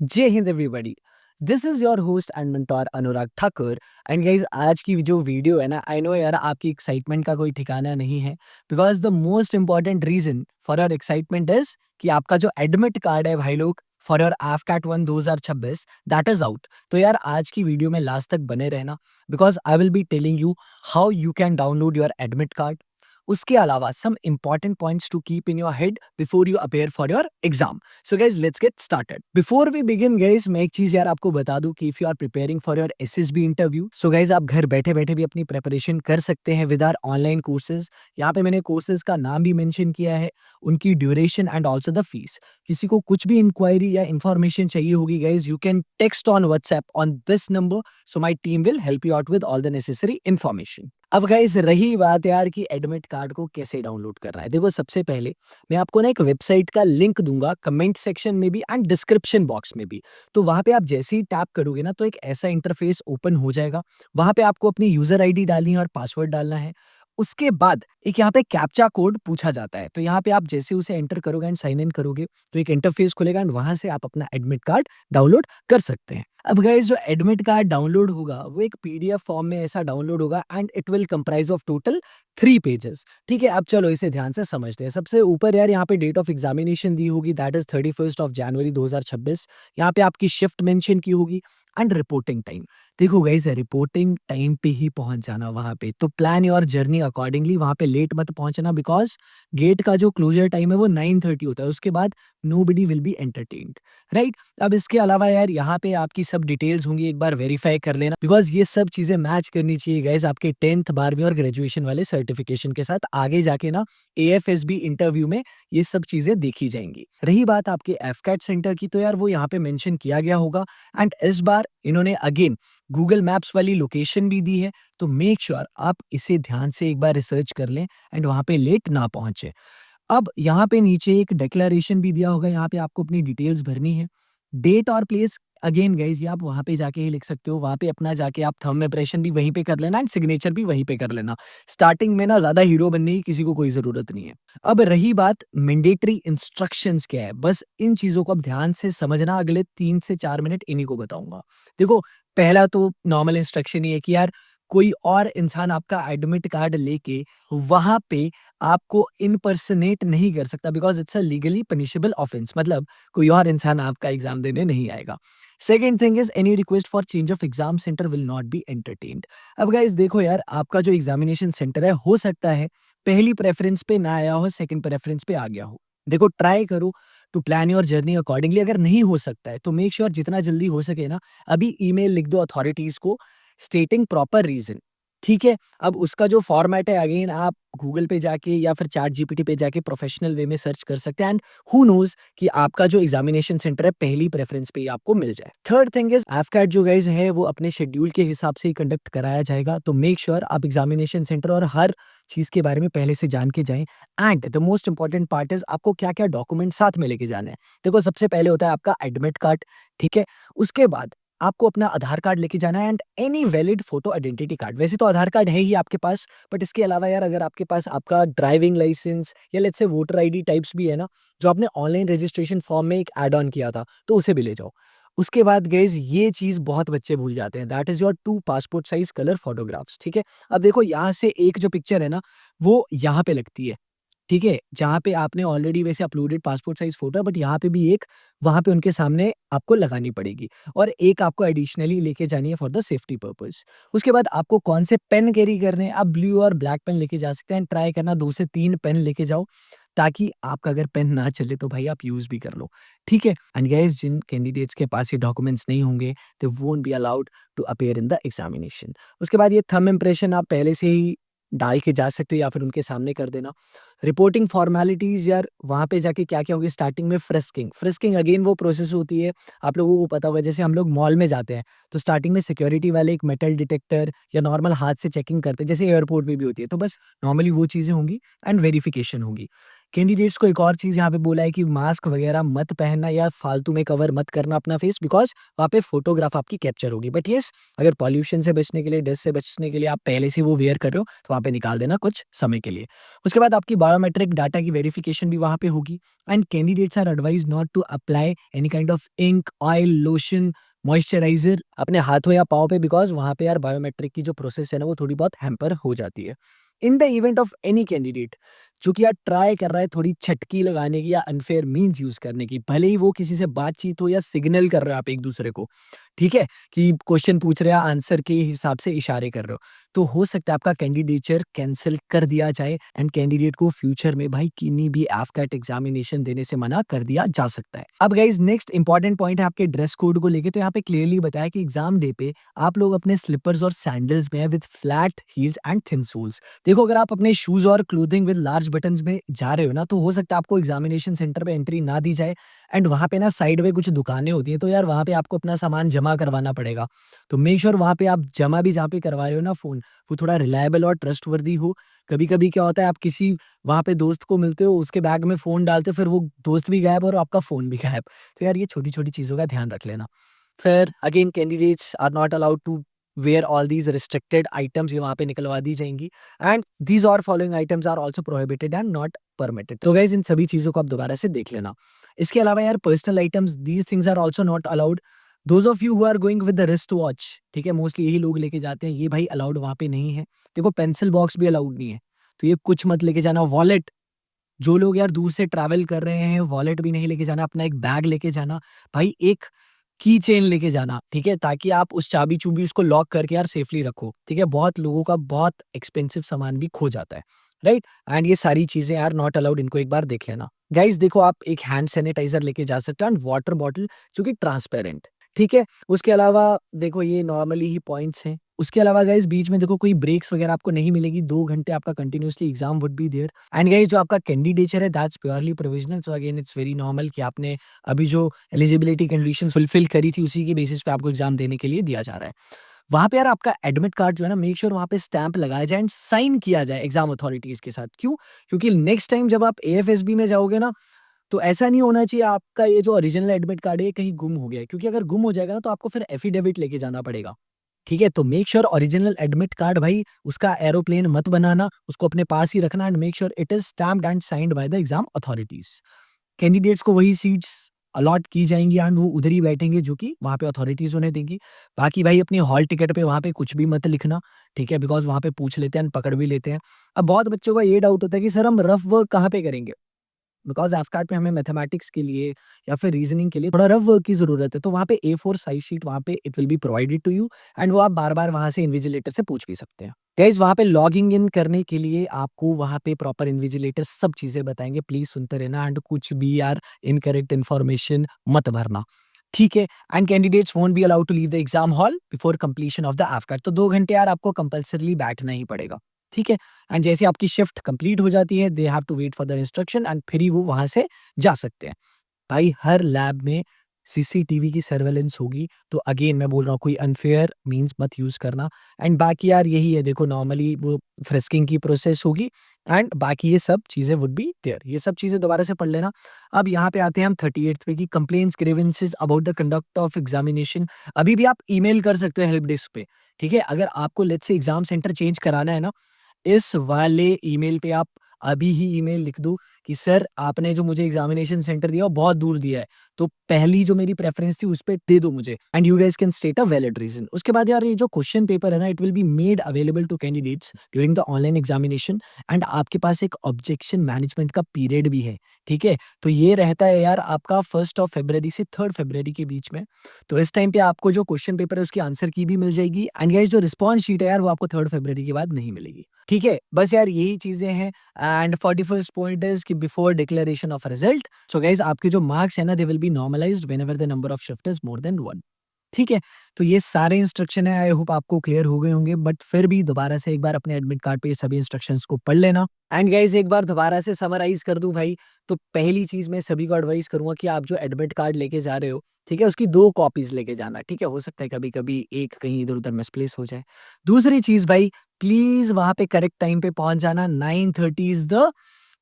जय Hind everybody. This is your host and mentor Anurag Thakur. And guys आज की जो वीडियो है ना, आई नो यार आपकी एक्साइटमेंट का कोई ठिकाना नहीं है। Because the most important reason for your excitement is कि आपका जो एडमिट कार्ड है भाई लोग, for your AFCAT 1 2026 that is out. तो यार आज की वीडियो में लास्ट तक बने रहना, because I will be telling you how you can download your admit card. उसके अलावा some important points to keep in your head before you appear for your exam. So guys let's get started. Before we begin guys, मैं एक चीज यार आपको बता दूं कि if you are preparing for your SSB interview, so guys आप घर बैठे बैठे भी अपनी प्रिपरेशन कर सकते हैं विद आर ऑनलाइन कोर्सेज। यहाँ पे मैंने कोर्सेज का नाम भी मेंशन किया है, उनकी duration and also the fees. किसी को कुछ भी इंक्वायरी या इन्फॉर्मेशन चाहिए होगी guys, you can text on WhatsApp on this number, so my team will help you out with all the necessary information. अब गाइस रही बात यार कि एडमिट कार्ड को कैसे डाउनलोड करना है। देखो सबसे पहले मैं आपको ना एक वेबसाइट का लिंक दूंगा कमेंट सेक्शन में भी एंड डिस्क्रिप्शन बॉक्स में भी। तो वहां पे आप जैसे ही टैप करोगे ना, तो एक ऐसा इंटरफेस ओपन हो जाएगा। वहां पे आपको अपनी यूजर आईडी डालनी है और पासवर्ड डालना है। उसके बाद एक यहाँ पे कैप्चा कोड पूछा जाता है, तो यहाँ पे आप जैसे उसे एंटर करोगे एंड साइन इन करोगे, तो एक इंटरफेस खुलेगा एंड वहां से आप अपना एडमिट कार्ड डाउनलोड कर सकते हैं। अब गाइस जो एडमिट कार्ड डाउनलोड होगा वो एक पीडीएफ फॉर्म में ऐसा डाउनलोड होगा and it will comprise of total 3 pages. ठीक है, अब चलो इसे ध्यान से समझते हैं। सबसे ऊपर यार यहाँ पे डेट ऑफ एग्जामिनेशन दी होगी, दैट इज 31 जनवरी 2026। यहाँ पे आपकी शिफ्ट मेंशन की होगी एंड रिपोर्टिंग टाइम। देखो गाइस रिपोर्टिंग टाइम पे ही पहुंच जाना वहां पे, तो प्लान योर जर्नी अकॉर्डिंगली। वहां पे लेट मत पहुंचना, बिकॉज गेट का जो क्लोजर टाइम है वो 9:30 होता है। उसके बाद nobody will be entertained, right. अब इसके अलावा यार यहाँ पे आपकी सब डिटेल्स होंगी, एक बार वेरीफाई कर लेना, बिकॉज ये सब चीजें मैच करनी चाहिए गाइस आपके 10th 12वीं और ग्रेजुएशन वाले सर्टिफिकेशन के साथ। आगे जाके ना एएफएसबी इंटरव्यू में ये सब चीजें देखी जाएंगी। रही बात आपके एफकैट सेंटर की, तो यार वो यहाँ पे मेंशन किया गया होगा एंड इस बार इन्होंने अगेन गूगल मैप्स वाली लोकेशन भी दी है। तो मेक श्योर आप इसे ध्यान से एक बार रिसर्च कर लें एंड वहां पे लेट ना पहुंचे। अब यहाँ पे नीचे एक डिक्लेरेशन भी दिया होगा, यहाँ पे आपको अपनी डिटेल्स भरनी है। डेट और प्लेस अगेन गाइज ये आप वहाँ पे जाके ही लिख सकते हो। वहाँ पे अपना जाके आप थंब इंप्रेशन भी वहीं पे कर लेना एंड सिग्नेचर भी वहीं पे कर लेना। स्टार्टिंग में ना ज़्यादा हीरो बनने की किसी को कोई ज़रूरत नहीं है। अब रही बात मैंडेटरी इंस्ट्रक्शंस क्या है, बस इन चीज़ों को अब ध्यान से समझना। अगले 3 से 4 मिनट इन्हीं को बताऊँगा। देखो पहला तो नॉर्मल इंस्ट्रक्शन ये है कि यार कोई और इंसान आपका एडमिट कार्ड लेके वहाँ पे आपको इम्पर्सनेट नहीं कर सकता, because it's a legally punishable offence. मतलब कोई और इंसान आपका एग्जाम देने नहीं आएगा। Second thing is any request for change of exam centre will not be entertained. अब गाइस देखो यार आपका जो एग्जामिनेशन सेंटर है, हो सकता है पहली प्रेफरेंस पे ना आया हो, सेकंड प्रेफरेंस पे आ गया हो। देखो ट्राई करो to plan your journey accordingly. अगर नहीं हो सकता है तो मेक श्योर जितना जल्दी हो सके ना, अभी ईमेल लिख दो अथॉरिटीज को स्टेटिंग प्रॉपर रीजन। ठीक है, अब उसका जो फॉर्मेट है अगेन आप गूगल पे जाके या फिर चैट जीपीटी पे जाके प्रोफेशनल वे में सर्च कर सकते हैं एंड हु नोज कि आपका जो एग्जामिनेशन सेंटर है पहली प्रेफरेंस पे ही आपको मिल जाए। थर्ड थिंग इज एफकैट जो गाइज है वो अपने शेड्यूल के हिसाब से ही कंडक्ट कराया जाएगा, तो मेक श्योर आप एग्जामिनेशन सेंटर और हर चीज के बारे में पहले से जान के जाएं। And the most important part is आपको क्या क्या डॉक्यूमेंट साथ में लेके जाने हैं। देखो सबसे पहले होता है आपका एडमिट कार्ड, ठीक है। उसके बाद आपको अपना आधार कार्ड लेके जाना है and any valid photo identity card. वैसे तो आधार कार्ड है ही आपके पास, बट इसके अलावा यार अगर आपके पास आपका ड्राइविंग लाइसेंस या let's say voter ID types भी है ना, जो आपने ऑनलाइन रजिस्ट्रेशन फॉर्म में एक ऐड ऑन किया था, तो उसे भी ले जाओ। उसके बाद गाइस ये चीज बहुत बच्चे भूल जाते हैं, that is your 2 passport size colour photographs. ठीक है, अब देखो यहाँ से एक जो पिक्चर है ना, वो यहाँ पे लगती है। ठीक है, जहाँ पे आपने ऑलरेडी वैसे अपलोडेड पासपोर्ट साइज़ फ़ोटो है, बट यहाँ पे भी एक वहाँ पे उनके सामने आपको लगानी पड़ेगी और एक आपको एडिशनली लेके जानी है फॉर द सेफ्टी पर्पज़। उसके बाद आपको कौन से पेन कैरी करने हैं, आप ब्लू और ब्लैक पेन लेके जा सकते हैं। ट्राई करना 2 से 3 पेन लेके जाओ, ताकि आपका अगर पेन ना चले तो भाई आप यूज़ भी कर लो। ठीक है, एंड गाइस जिन कैंडिडेट्स के पास ये डॉक्यूमेंट्स नहीं होंगे, they won't be allowed to appear in the examination. उसके बाद ये थंब इम्प्रेशन आप पहले से ही डाल के जा सकते हो या फिर उनके सामने कर देना। रिपोर्टिंग फॉर्मेलिटीज़ यार वहाँ पे जाके क्या-क्या होगी, स्टार्टिंग में फ्रिस्किंग। फ्रिस्किंग अगेन वो प्रोसेस होती है, आप लोगों को पता होगा, जैसे हम लोग मॉल में जाते हैं, तो स्टार्टिंग में सिक्योरिटी वाले एक मेटल डिटेक्टर या नॉर्मल हाथ से चेकिंग करते हैं, जैसे एयरपोर्ट पे भी होती है। तो बस नॉर्मली वो चीज़ें होंगी एंड वेरिफिकेशन होगी। कैंडिडेट्स को एक और चीज़ यहाँ पे बोला है कि मास्क वगैरह मत पहनना या फालतू में कवर मत करना अपना फेस, बिकॉज़ वहाँ पे फ़ोटोग्राफ आपकी कैप्चर होगी। बट येस, अगर पॉल्यूशन से बचने के लिए, डस्ट से बचने के लिए आप पहले से वो वियर कर रहे हो, तो वहाँ पे निकाल देना कुछ समय के लिए। उसके बाद आपकी बायोमेट्रिक डाटा की वेरिफिकेशन भी वहाँ पे होगी। And candidates are advised not to apply any kind of ink, oil, lotion, moisturiser अपने हाथों या पाँव पे, बिकॉज़ वहाँ पे यार बायोमेट्रिक की जो प्रोसेस है ना, वो थोड़ी बहुत हैम्पर हो जाती है। In the event of any candidate जो कि यार ट्राई कर रहा है थोड़ी छटकी लगाने की या अनफेयर मीन्स यूज़ करने की, भले ही वो किसी से बातचीत हो या सिग्नल कर रहे हो आप एक-दूसरे को, ठीक है? कि क्वेश्चन पूछ रहे हैं, आंसर के हिसाब से इशारे कर रहे हो, तो हो सकता है आपका कैंडिडेचर कैंसल कर दिया जाए एंड कैंडिडेट को फ्यूचर में भाई किन्हीं भी एफकैट एग्ज़ामिनेशन देने से मना कर दिया जा सकता है। अब गाइज़ नेक्स्ट इंपॉर्टेंट पॉइंट है आपके ड्रेस कोड को लेके, तो यहाँ पे क्लियरली बताया कि एग्ज़ाम डे पे आप लोग अपने स्लीपर्स और सैंडल्स में with flat heels and thin soles. देखो, अगर आप अपने शूज़ और क्लोथिंग विद लार्ज बटन्स में जा रहे हो ना, तो हो सकता है आपको एग्ज़ामिनेशन सेंटर पे एंट्री ना दी जाए एंड वहाँ पे ना साइड में कुछ दुकानें होती हैं, तो यार वहाँ पे आपको अपना सामान जमा करवाना पड़ेगा। तो मेक श्योर वहाँ पे आप जमा भी जहाँ पे करवा रहे हो ना फ़ोन, वो थोड़ा रिलायबल और ट्रस्टवर्दी हो। कभी-कभी क्या होता है, आप किसी वहाँ पे दोस्त को मिलते हो, उसके बैग में फ़ोन डालते हो, फिर वो दोस्त भी गायब और आपका फ़ोन भी गायब। तो यार ये छोटी-छोटी चीज़ों का ध्यान रख लेना। फिर again candidates are not allowed to wear all these restricted items, ये वहाँ पे निकलवा दी जाएँगी एंड दीज़ और following items are also prohibited and not permitted. तो गाइज़ इन सभी चीज़ों को आप दोबारा से देख लेना। इसके अलावा यार personal items, these things are also not allowed. Those of you who are going with the wrist watch, ठीक है? मोस्टली यही लोग लेके जाते हैं, ये भाई अलाउड वहाँ पे नहीं है। देखो, पेंसिल बॉक्स भी अलाउड नहीं है, तो ये कुछ मत लेके जाना। वॉलेट, जो लोग यार दूर से ट्रैवल कर रहे हैं, वॉलेट भी नहीं लेके जाना, अपना एक बैग लेके जाना। भाई एक की चेन लेके जाना, ठीक है? ताकि आप उस चाबी-चूबी उसको लॉक करके यार सेफली रखो, ठीक है? बहुत लोगों का बहुत एक्सपेंसिव सामान भी खो जाता है, राइट? एंड ये सारी चीज़ें यार नॉट अलाउड, इनको एक बार देख लेना। गाइज़ देखो, आप एक हैंड सैनिटाइज़र लेके जा सकते हो एंड वाटर बॉटल जो कि ट्रांसपेरेंट, ठीक है? उसके अलावा देखो, ये नॉर्मली ही पॉइंट्स हैं। उसके अलावा गाइज़ बीच में देखो कोई ब्रेक्स वगैरह आपको नहीं मिलेगी, 2 घंटे आपका continuously exam would be there and guys जो आपका कैंडिडेचर है that's purely provisional, so again it's very normal कि आपने अभी जो एलिजिबिलिटी कंडीशंस फुलफिल करी थी, उसी के बेसिस पे आपको एग्ज़ाम देने के लिए दिया जा रहा है। वहाँ पे यार आपका एडमिट कार्ड जो है ना, मेक श्योर वहाँ पे स्टैम्प लगाया जाए एंड साइन किया जाए एग्ज़ाम अथॉरिटीज़ के साथ। क्यों? क्योंकि नेक्स्ट टाइम जब आप एएफएसबी में जाओगे ना, तो ऐसा नहीं होना चाहिए आपका ये जो ओरिजिनल एडमिट कार्ड है ये कहीं गुम हो गया है, क्योंकि अगर गुम हो जाएगा ना, तो आपको फिर एफिडेविट लेके जाना पड़ेगा। ठीक है? तो make sure original admit card भाई उसका एरोप्लेन मत बनाना, उसको अपने पास ही रखना and make sure it is stamped and signed by the exam authorities. Candidates को वही सीट्स अलॉट की जाएँगी एंड वो उधर ही बैठेंगे जो कि वहाँ पे अथॉरिटीज़ उन्हें देंगी। बाकी भाई अपनी हॉल टिकट पे वहाँ पे कुछ भी मत लिखना, ठीक है? बिकॉज़ वहाँ पे पूछ लेते हैं एंड पकड़ भी लेते हैं। अब बहुत बच्चों का ये डाउट होता है कि सर हम रफ वर्क कहाँ पे करेंगे? बिकॉज़ एफकैट पे हमें मैथमेटिक्स के लिए या फिर रीज़निंग के लिए थोड़ा रफ वर्क की ज़रूरत है। तो वहाँ पे ए4 साइज़ शीट वहाँ पे it will be provided to you and वो आप बार-बार वहाँ से इन्विजिलेटर से पूछ भी सकते हैं। गाइज़ वहाँ पे लॉगिंग इन करने के लिए आपको वहाँ पे प्रॉपर इन्विजिलेटर सब चीज़ें बताएँगे। प्लीज़ सुनते रहना एंड कुछ भी यार इनकरेक्ट इन्फॉर्मेशन मत भरना। ठीक है? And candidates won't be allowed to leave the exam hall before completion of the AFCAT. तो 2 घंटे यार आपको कंपल्सरीली बैठना ही पड़ेगा। ठीक है? एंड जैसे आपकी शिफ्ट कंप्लीट हो जाती है, they have to wait for the instruction and फिर ही वो वहाँ से जा सकते हैं। भाई हर लैब में सीसीटीवी की सर्वेलेंस होगी, तो अगेन मैं बोल रहा हूँ कोई अनफेयर मीन्स मत यूज़ करना एंड बाकी यार यही है, देखो नॉर्मली वो फ्रिस्किंग की प्रोसेस होगी एंड बाकी ये सब चीज़ें वुड बी देयर। ये सब चीज़ें दोबारा से पढ़ लेना। अब यहाँ पे आते हैं हम 38th पे कि complaints, grievances about the conduct of examination. अभी भी आप ईमेल कर सकते हो हेल्प डेस्क पे, ठीक है? अगर आपको let's say exam centre change कराना है ना, इस वाले ईमेल पे आप अभी ही ईमेल लिख दो कि सर आपने जो मुझे एग्जामिनेशन सेंटर दिया वो बहुत दूर दिया है, तो पहली जो मेरी प्रेफ़रेंस थी उस पे दे दो मुझे and you guys can state a valid reason. उसके बाद यार ये जो क्वेश्चन पेपर है ना, it will be made available to candidates during the online examination and आपके पास एक ऑब्जेक्शन मैनेजमेंट का पीरियड भी है, ठीक है? तो ये रहता है यार आपका 1 फ़रवरी से 3 फ़रवरी के बीच में। तो इस टाइम पे आपको जो क्वेश्चन पेपर है उसकी आंसर की भी मिल जाएगी एंड गाइस जो रिस्पॉन्स शीट है यार वो आपको 3 फ़रवरी के बाद नहीं मिलेगी। ठीक है? बस यार यही चीज़ें हैं एंड 41st पॉइंट इज़ कि before declaration of result, so guys आपके जो मार्क्स है ना, they will be normalised whenever the number of shift is more than 1। ठीक है? तो ये सारे इंस्ट्रक्शन है, आई होप आपको क्लियर हो गए होंगे, बट फिर भी दोबारा से एक बार अपने एडमिट कार्ड पे ये सभी इंस्ट्रक्शंस को पढ़ लेना एंड गाइस एक बार दोबारा से समराइज़ कर दूँ भाई, तो पहली चीज़ मैं सभी को एडवाइस करूँगा कि आप जो एडमिट कार्ड लेके जा रहे हो, ठीक है? उसकी 2 कॉपीज़ लेके जाना, ठीक है? हो सकता है कभी-कभी एक कहीं इधर-उधर मिसप्लेस हो जाए। दूसरी चीज़ भाई, प्लीज़ वहाँ पे करेक्ट टाइम पे पहुँच जाना, 9:30 इज़ द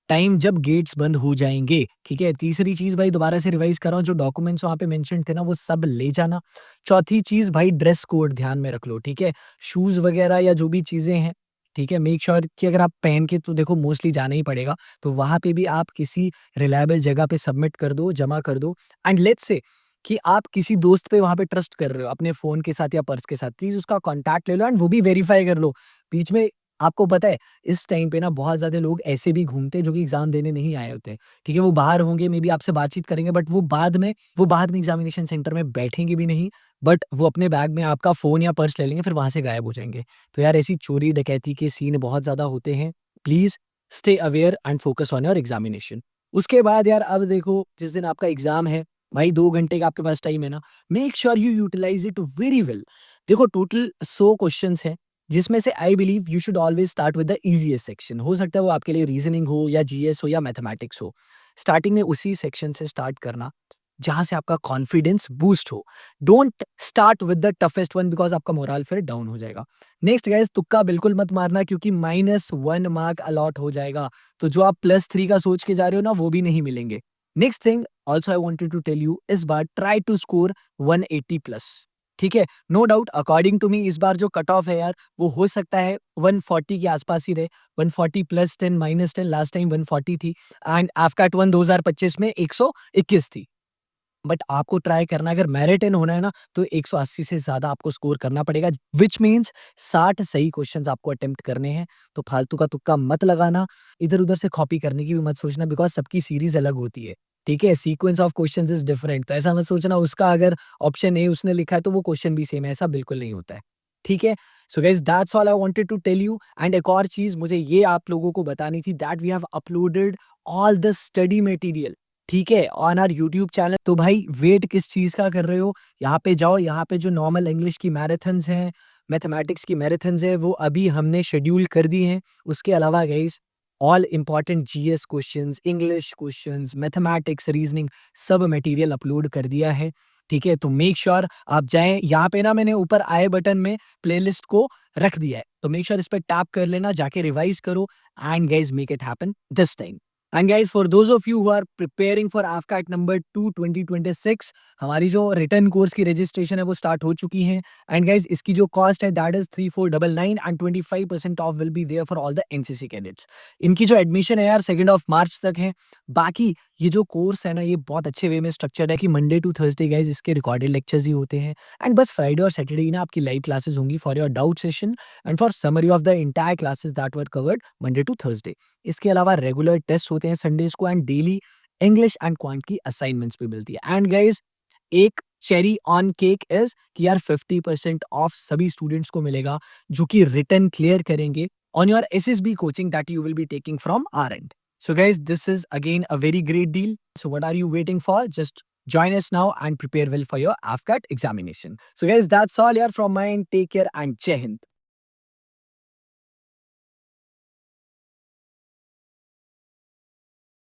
टाइम जब गेट्स बंद हो जाएँगे, ठीक है? तीसरी चीज़ भाई दोबारा से रिवाइज़ कर रहा हूँ, जो डॉक्यूमेंट्स वहाँ पे मेंशन थे ना वो सब ले जाना। चौथी चीज़ भाई ड्रेस कोड ध्यान में रख लो, ठीक है? शूज़ वगैरह या जो भी चीज़ें हैं, ठीक है? मेक श्योर कि अगर आप पहन के तो देखो मोस्टली जाना ही पड़ेगा, तो वहाँ पे भी आप किसी रिलायबल जगह पे सबमिट कर दो, जमा कर दो एंड लेट्स से कि आप किसी दोस्त पे वहाँ पे ट्रस्ट कर रहे हो अपने फ़ोन के साथ या पर्स के साथ, प्लीज़ उसका कॉन्टैक्ट ले लो एंड वो भी वेरीफ़ाई कर लो। बीच में आपको पता है इस टाइम पे ना बहुत ज़्यादा लोग ऐसे भी घूमते हैं जो कि एग्ज़ाम देने नहीं आए होते हैं, ठीक है? वो बाहर होंगे, मे बी आपसे बातचीत करेंगे बट वो बाद में एग्ज़ामिनेशन सेंटर में बैठेंगे भी नहीं, बट वो अपने बैग में आपका फ़ोन या पर्स ले लेंगे, फिर वहाँ से गायब हो जाएँगे। तो यार ऐसी चोरी डकैती के सीन बहुत ज़्यादा होते हैं। Please stay aware and focus on your examination. उसके बाद यार अब देखो जिस दिन आपका एग्ज़ाम है, भाई 2 घंटे का आपके पास टाइम है ना, make sure you utilise it very well. देखो टोटल 100 क्वेश्चन्स हैं, जिसमें से I believe you should always start with the easiest section. हो सकता है वो आपके लिए रीज़निंग हो या जीएस हो या मैथमेटिक्स हो। स्टार्टिंग में उसी सेक्शन से स्टार्ट करना, जहाँ से आपका कॉन्फिडेंस बूस्ट हो। Don't start with the toughest one because आपका मोरल फिर डाउन हो जाएगा। नेक्स्ट गाइस तुक्का बिल्कुल मत मारना क्योंकि -1 मार्क अलॉट हो जाएगा। तो जो आप +3 का सोच के जा रहे हो ना वो भी नहीं मिलेंगे। Next thing also I wanted to tell you इस बार ट्राई टू स्कोर 180 प्लस। ठीक है? No doubt according to me इस बार जो कट ऑफ है यार वो हो सकता है 140 के आसपास ही रहे। 140 + 10 -10 लास्ट टाइम 140 थी एंड एफकैट 1 2025 में 121 थी। बट आपको ट्राई करना है अगर मेरिट इन होना है ना तो 180 से ज़्यादा आपको स्कोर करना पड़ेगा व्हिच मीन्स 60 सही क्वेश्चंस आपको अटेम्प्ट करने हैं। तो फालतू का तुक्का मत लगाना, इधर-उधर से कॉपी करने की भी मत सोचना बिकॉज़ सबकी सीरीज़ अलग होती है। ठीक है? Sequence of questions is different तो ऐसा मत सोचना उसका अगर ऑप्शन ए उसने लिखा है तो वो क्वेश्चन भी सेम है, ऐसा बिल्कुल नहीं होता है। ठीक है? So guys that's all I wanted to tell you and एक और चीज़ मुझे ये आप लोगों को बतानी थी that we have uploaded all the study material ठीक है, ऑन आवर यूट्यूब चैनल। तो भाई वेट किस चीज़ का कर रहे हो? यहाँ पे जाओ, यहाँ पे जो नॉर्मल इंग्लिश की मैराथन्स हैं, मैथमेटिक्स की मैराथन्स हैं, वो अभी हमने शेड्यूल कर दी हैं। उसके अलावा guys all important GS questions, English questions, mathematics, reasoning सब मटेरियल अपलोड कर दिया है। ठीक है? तो मेक श्योर आप जाएँ, यहाँ पे ना मैंने ऊपर आई बटन में प्लेलिस्ट को रख दिया है। तो मेक श्योर इस पे टैप कर लेना, जाके रिवाइज़ करो and guys make it happen this time. And guys for those of you who are preparing for AFCAT number 2 2026 हमारी जो रिटर्न कोर्स की रजिस्ट्रेशन है वो स्टार्ट हो चुकी है एंड गाइस इसकी जो कॉस्ट है that is 3499 and 25% off will be there for all the NCC cadets. इनकी जो एडमिशन है यार 2 मार्च तक है। बाकी ये जो कोर्स है ना ये बहुत अच्छे वे में स्ट्रक्चर्ड है कि मंडे टू थर्सडे गाइस इसके रिकॉर्डेड लेक्चर्स ही होते हैं एंड बस फ्राइडे और सैटरडे ही ना आपकी लाइव क्लासेस होंगी for your doubt session and for summary of the entire classes that were covered Monday to Thursday. इसके अलावा रेगुलर टेस्ट होते हैं संडेज को and daily English and quant की असाइनमेंट्स भी मिलती है एंड गाइस एक चेरी ऑन केक इज कि यार 50% ऑफ सभी स्टूडेंट्स को मिलेगा जो कि रिटर्न क्लियर करेंगे on your SSB coaching that you will be taking from our end. So guys this is again a very great deal so what are you waiting for just join us now and prepare well for your AFCAT examination. So guys that's all here from my end. Take care and Jai Hind.